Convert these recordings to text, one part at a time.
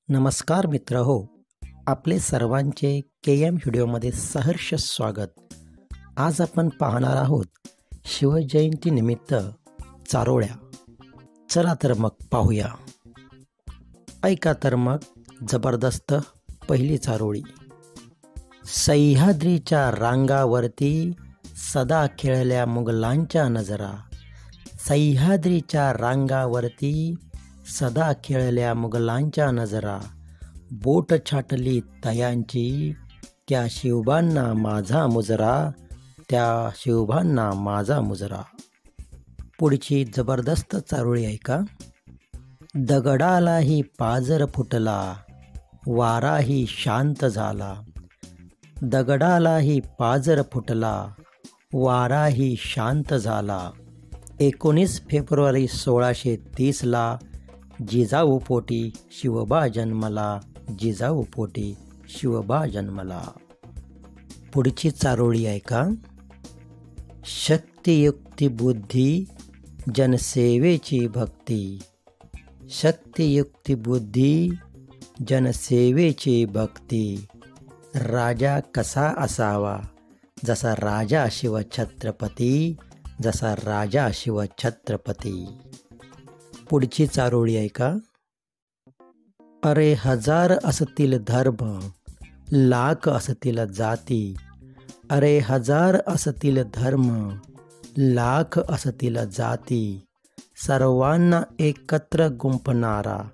नमस्कार मित्र हो, आपले सर्वांचे KM व्हिडिओमध्ये सहर्ष स्वागत. आज आपण पाहणार आहोत शिवजयंतीनिमित्त चारोळ्या. चला तर मग पाहूया. ऐका तर मग जबरदस्त पहिली चारोळी. सह्याद्रीच्या रांगावरती सदा खेळल्या मुघलांच्या नजरा. सह्याद्रीच्या रांगावरती सदा खेळल्या मुघलांच्या नजरा. बोट छाटली तयांची त्या शिवबांना माझा मुजरा. त्या शिवबांना माझा मुजरा. पुढची जबरदस्त चारोळी ऐका. दगडालाही पाजर फुटला, वाराही शांत झाला. दगडालाही पाजर फुटला, वाराही शांत झाला. 19 फेब्रुवारी 1630 जिजाऊ पोटी शिवबा जन्मला. जिजाऊ पोटी शिवबा जन्मला. पुढची चारोळी ऐका. शक्तियुक्ती बुद्धी जनसेवेची भक्ती. शक्तियुक्ती बुद्धी जनसेवेची भक्ती. राजा कसा असावा जसा राजा शिवछत्रपती. जसा राजा शिवछत्रपती. पुढची चारोळी ऐका. अरे हजार असतील धर्म, लाख असतील जाती. अरे हजार असतील धर्म, लाख असतील जाती. सर्वांना एकत्र गुंफणारा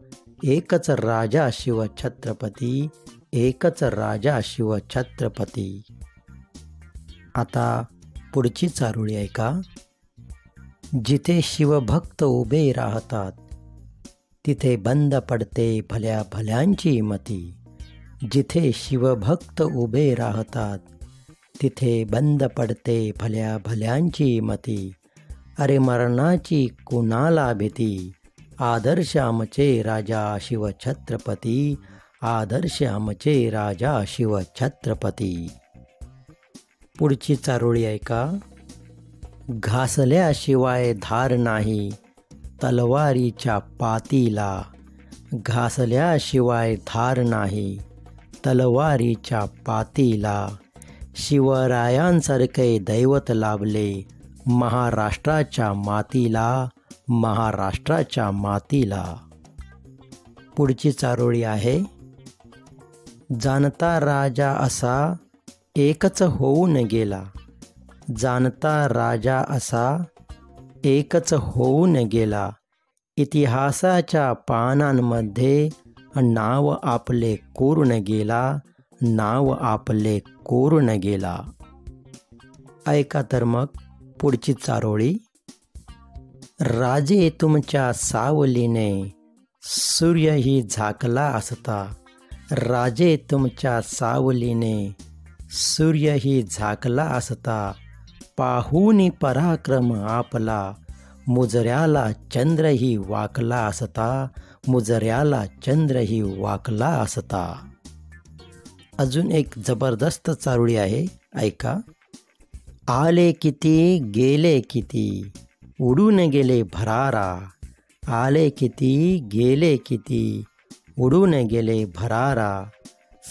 एकच राजा शिवछत्रपती. एकच राजा शिवछत्रपती. आता पुढची चारोळी ऐका. जिथे शिवभक्त उभे राहतात तिथे बंद पडते भल्या भल्यांची मती. जिथे शिवभक्त उभे राहतात तिथे बंद पडते भल्या भल्यांची मती. अरे मरणाची कुणाला भीती, आदर्श आमचे राजा शिवछत्रपती. आदर्श आमचे राजा शिवछत्रपती. पुढची चारोळी ऐका. घासल्याशिवाय धार नाही तलवारीच्या पातीला. घासल्याशिवाय धार नाही तलवारीच्या पातीला. शिवरायांसारखे दैवत लाभले महाराष्ट्राच्या मातीला. महाराष्ट्राच्या मातीला. पुढची चारोळी आहे. जाणता राजा असा एकच होऊन गेला. जाणता राजा असा एकच होऊन गेला. इतिहासाच्या पानांमध्ये नाव आपले कोरून गेला. नाव आपले कोरून गेला. ऐका तर मग पुढची चारोळी. राजे तुमच्या सावलीने सूर्यही झाकला असता. राजे तुमच्या सावलीने सूर्यही झाकला असता. पाहुनी पराक्रम आपला मुजऱ्याला चंद्रही वाकला असता. मुजऱ्याला चंद्रही वाकला असता. अजून एक जबरदस्त चारोळी आहे, ऐका. आले किती गेले किती उडून गेले भरारा. आले किती गेले किती उडून गेले भरारा.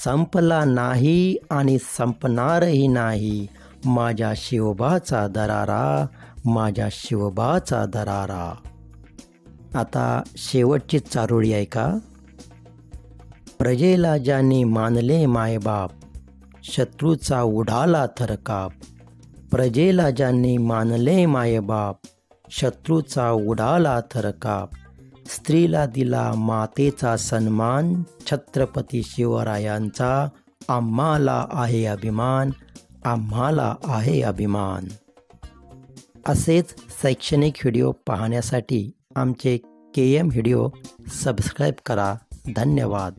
संपला नाही आणि संपणारही नाही माझ्या शिवबाचा दरारा. माझ्या शिवबाचा दरारा. आता शेवटची चारोळी ऐका. प्रजेला ज्यांनी मानले मायबाप शत्रूचा उडाला थरकाप. प्रजेला ज्यांनी मानले मायबाप शत्रूचा उडाला थरकाप. स्त्रीला दिला मातेचा सन्मान छत्रपती शिवरायांचा. आम्हाला आहे अभिमान. आम्हाला आहे अभिमान. असेच शैक्षणिक व्हिडिओ पाहण्यासाठी आमचे KM व्हिडिओ सबस्क्राईब करा. धन्यवाद.